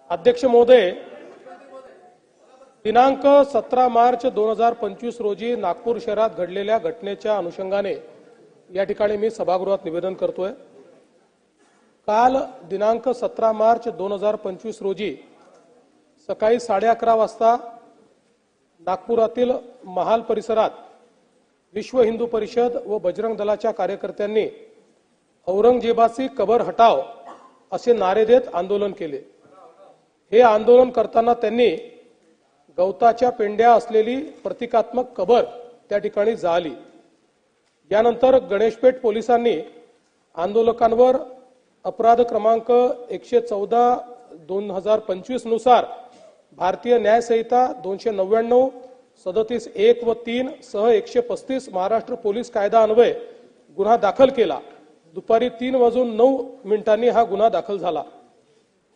अध्यक्ष महोदय, दिनांक 17 मार्च 2025 रोजी नागपूर शहरात घडलेल्या घटनेच्या अनुषंगाने या ठिकाणी मी सभागृहात निवेदन करतोय। काल दिनांक 17 मार्च 2025 रोजी सकाळी 11:30 वाजता नागपुरातील महाल परिसरात विश्व हिंदू परिषद व बजरंग दलाच्या कार्यकर्त्यांनी औरंगजेबाची कबर हटाव असे नारे देत आंदोलन केले। हे आंदोलन करताना त्यांनी गवताच्या पेंड्या असलेली प्रतिकात्मक कबर त्या ठिकाणी जाळली। यानंतर गणेशपेठ पोलिसांनी आंदोलकांवर अपराध क्रमांक 114/2025 नुसार भारतीय न्याय संहिता 299, 37(1) व 3 सह 135 महाराष्ट्र पोलीस कायदा अन्वये गुन्हा दाखल केला। दुपारी 3:09 हा गुन्हा दाखल झाला।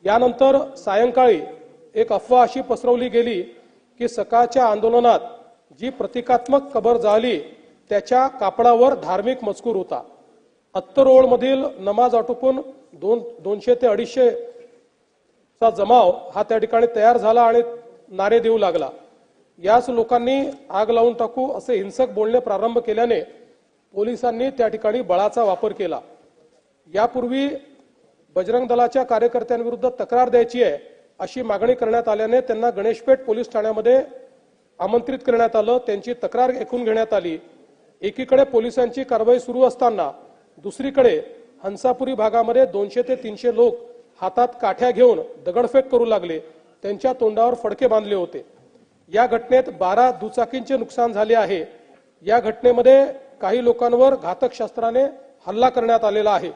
यानंतर सायंकाळी एक अफवा अशी पसरवली गेली की सकाळच्या आंदोलनात जी प्रतिकात्मक कबर जाळली त्याच्या कापडावर धार्मिक मजकूर होता। अत्तरोळ मधील नमाज आटोपून 200 ते 250 चा जमाव हा त्या ठिकाणी तयार झाला आणि नारे देऊ लागला। याच लोकांनी आग लावून टाकू असे हिंसक बोलणे प्रारंभ केल्याने पोलिसांनी त्या ठिकाणी बळाचा वापर केला। यापूर्वी बजरंग दलाच्या कार्यकर्त्यांविरुद्ध तक्रार द्यायची आहे अशी मागणी करण्यात आल्याने त्यांना गणेशपेठ पोलीस ठाण्यामध्ये आमंत्रित करण्यात आलं। त्यांची तक्रार ऐकून घेण्यात आली। एकीकडे पोलिसांची कारवाई सुरू असताना दुसरीकडे हंसापुरी भागामध्ये 200 ते 300 लोक हातात काठ्या घेऊन दगडफेक करू लागले। त्यांच्या तोंडावर फडके बांधले होते। या घटनेत 12 दुचाकींचे नुकसान झाले आहे। या घटनेमध्ये काही लोकांवर घातक शस्त्राने हल्ला करण्यात आलेला आहे।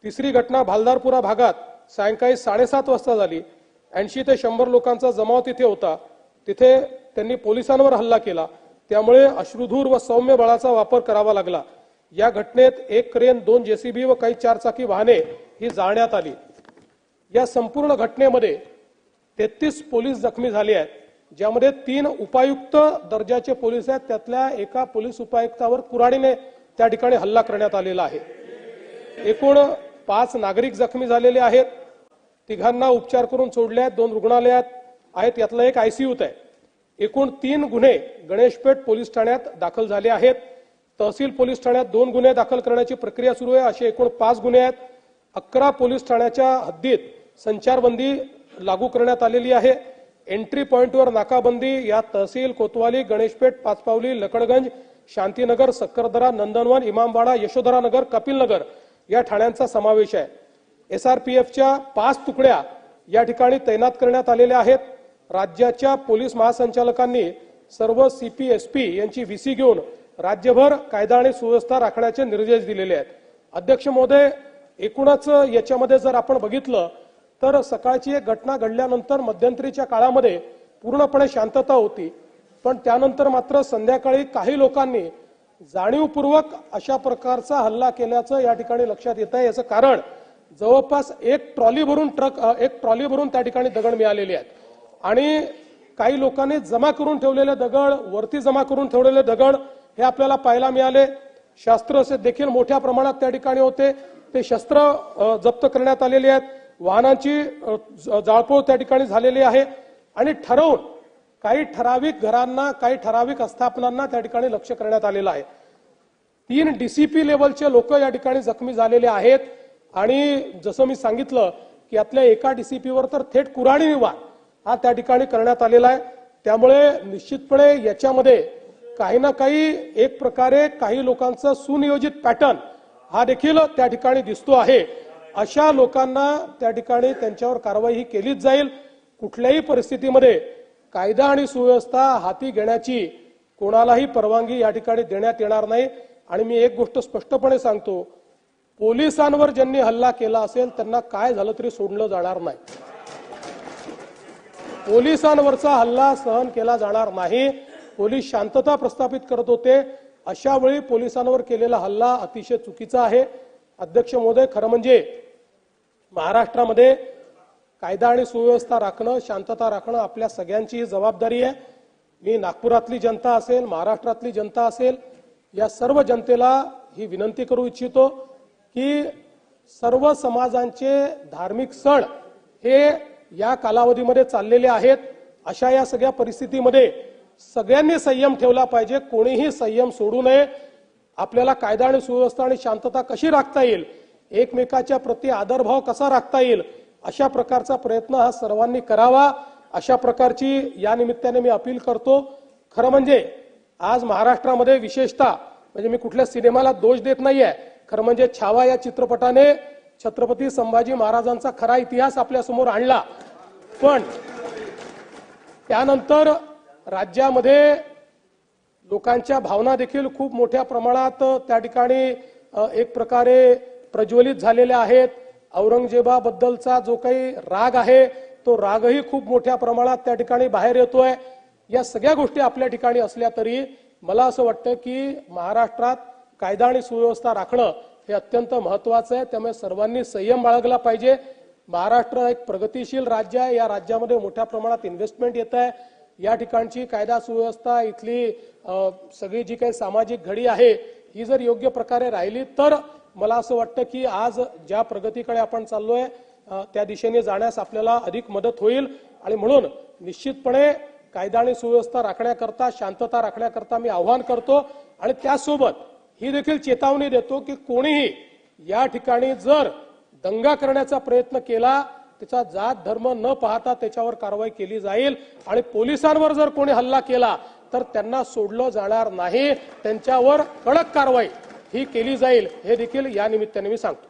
तिसरी घटना भालदारपुरा भागात सायंकाळी 7:30 वाजता झाली। 80 ते 100 लोकांचा जमाव तिथे होता। तिथे त्यांनी पोलिसांवर हल्ला केला, त्यामुळे अश्रुधूर व सौम्य बळाचा वापर करावा लागला। या घटनेत एक क्रेन, 2 जेसीबी व काही 4 चाकी वाहने ही जाळण्यात आली। या संपूर्ण घटनेमध्ये 33 पोलीस जखमी झाले आहेत, ज्यामध्ये 3 उपायुक्त दर्जाचे पोलीस आहेत। त्यातल्या एका पोलीस उपायुक्तावर कुऱ्हाडीने त्या ठिकाणी हल्ला करण्यात आलेला आहे। एकूण 5 नागरिक जखमी झालेले आहेत। तिघांना उपचार करून सोडले आहेत। 2 रुग्णालयात आहेत, यातला एक आयसीयूत आहे। एकूण 3 गुन्हे गणेशपेठ पोलीस ठाण्यात दाखल झाले आहेत। तहसील पोलीस ठाण्यात 2 गुन्हे दाखल करण्याची प्रक्रिया सुरू आहे। असे एकूण 5 गुन्हे आहेत। 11 पोलीस ठाण्याच्या हद्दीत संचारबंदी लागू करण्यात आलेली आहे। एंट्री पॉइंटवर नाकाबंदी या तहसील कोतवाली, गणेशपेठ, पाचपावली, लकडगंज, शांतीनगर, सक्करदरा, नंदनवन, इमामबाड़ा, यशोधरा नगर, कपिल नगर या ठाण्यांचा समावेश आहे। एसआरपीएफच्या 5 तुकड्या या ठिकाणी तैनात करण्यात आलेल्या आहेत। राज्याच्या पोलीस महासंचालकांनी सर्व सीपीएसपी यांची व्हीसी घेऊन राज्यभर कायदा आणि सुव्यवस्था राखण्याचे निर्देश दिलेले आहेत। अध्यक्ष महोदय, एकूणच याच्यामध्ये जर आपण बघितलं तर सकाळची एक घटना घडल्यानंतर मध्यंतरीच्या काळामध्ये पूर्णपणे शांतता होती, पण त्यानंतर मात्र संध्याकाळी काही लोकांनी जाणीवपूर्वक अशा प्रकारचा हल्ला केल्याचं या ठिकाणी लक्षात येत आहे। याचं कारण जवळपास एक ट्रॉली भरून त्या ठिकाणी दगड मिळालेले आहेत आणि काही लोकांनी जमा करून ठेवलेले दगड, वरती जमा करून ठेवलेले दगड हे आपल्याला पाहायला मिळाले। शस्त्र असे देखील मोठ्या प्रमाणात त्या ठिकाणी होते, ते शस्त्र जप्त करण्यात आलेले आहेत। वाहनांची जाळपोळ त्या ठिकाणी झालेली आहे आणि ठरवून काही ठराविक घरांना, काही ठराविक आस्थापनांना त्या ठिकाणी लक्ष करण्यात आलेलं आहे। 3 डीसीपी लेवलचे लोक या ठिकाणी जखमी झालेले आहेत आणि जसं मी सांगितलं की यातल्या एका डीसीपीवर तर थेट कुऱ्हाडीने वार हा त्या ठिकाणी करण्यात आलेला आहे। त्यामुळे निश्चितपणे याच्यामध्ये काही ना काही एक प्रकारे काही लोकांचा सुनियोजित पॅटर्न हा देखील त्या ठिकाणी दिसतो आहे। अशा लोकांना त्या ठिकाणी त्यांच्यावर कारवाई ही केलीच जाईल। कुठल्याही परिस्थितीमध्ये कायदा आणि सुव्यवस्था हाती घेण्याची कोणालाही परवानगी या ठिकाणी देण्यात येणार नाही। आणि मी एक गोष्ट स्पष्टपणे सांगतो, पोलिसांवर ज्यांनी हल्ला केला असेल त्यांना काय झालं तरी सोडलं जाणार नाही। पोलिसांवरचा हल्ला सहन केला जाणार नाही। पोलीस शांतता प्रस्थापित करत होते, अशा वेळी पोलिसांवर केलेला हल्ला अतिशय चुकीचा आहे। अध्यक्ष महोदय, खरं म्हणजे महाराष्ट्रामध्ये कायदा आणि सुव्यवस्था राखणं, शांतता राखणं आपल्या सगळ्यांची जबाबदारी आहे। मी नागपुरातली जनता असेल, महाराष्ट्रातली जनता असेल, या सर्व जनतेला ही विनंती करू इच्छितो की सर्व समाजांचे धार्मिक सण हे या कालावधीमध्ये चाललेले आहेत। अशा या सगळ्या परिस्थितीमध्ये सगळ्यांनी संयम ठेवला पाहिजे, कोणीही संयम सोडू नये। आपल्याला कायदा आणि सुव्यवस्था आणि शांतता कशी राखता येईल, एकमेकाच्या प्रति आदरभाव कसा राखता येईल, अशा प्रकारचा प्रयत्न हा सर्वांनी करावा, अशा प्रकारची या निमित्ताने मी अपील करतो। खरं म्हणजे आज महाराष्ट्रामध्ये विशेषतः म्हणजे मी कुठल्या सिनेमाला दोष देत नाहीये, खरं म्हणजे छावा या चित्रपटाने छत्रपती संभाजी महाराजांचा खरा इतिहास आपल्या समोर आणला, पण त्यानंतर राज्यामध्ये लोकांच्या भावना देखील खूप मोठ्या प्रमाणात त्या ठिकाणी एक प्रकारे प्रज्वलित झालेल्या आहेत। औरंगजेबाबद्दलचा जो काही राग आहे तो रागही खूप मोठ्या प्रमाणात त्या ठिकाणी बाहेर येतोय। या सगळ्या गोष्टी आपल्या ठिकाणी असल्या तरी मला असं वाटतं की महाराष्ट्रात कायदा आणि सुव्यवस्था राखणं हे अत्यंत महत्त्वाचं आहे, त्यामुळे सर्वांनी संयम बाळगला पाहिजे। महाराष्ट्र एक प्रगतिशील राज्य आहे, या राज्यामध्ये मोठ्या प्रमाणात इन्व्हेस्टमेंट येत आहे। या ठिकाणची कायदा सुव्यवस्था, इथली सगळी जी काही सामाजिक घडी आहे ही जर योग्य प्रकारे राहिली तर मला असं वाटतं की आज ज्या प्रगतीकडे आपण चाललोय त्या दिशेने जाण्यास आपल्याला अधिक मदत होईल। आणि म्हणून निश्चितपणे कायदा आणि सुव्यवस्था राखण्याकरता, शांतता राखण्याकरता मी आवाहन करतो आणि त्यासोबत ही देखील चेतावणी देतो की कोणीही या ठिकाणी जर दंगा करण्याचा प्रयत्न केला त्याचा जात धर्म न पाहता त्याच्यावर कारवाई केली जाईल आणि पोलिसांवर जर कोणी हल्ला केला तर त्यांना सोडलं जाणार नाही, त्यांच्यावर कडक कारवाई ही केली जाईल, हे देखील या निमित्ताने मी सांगतो।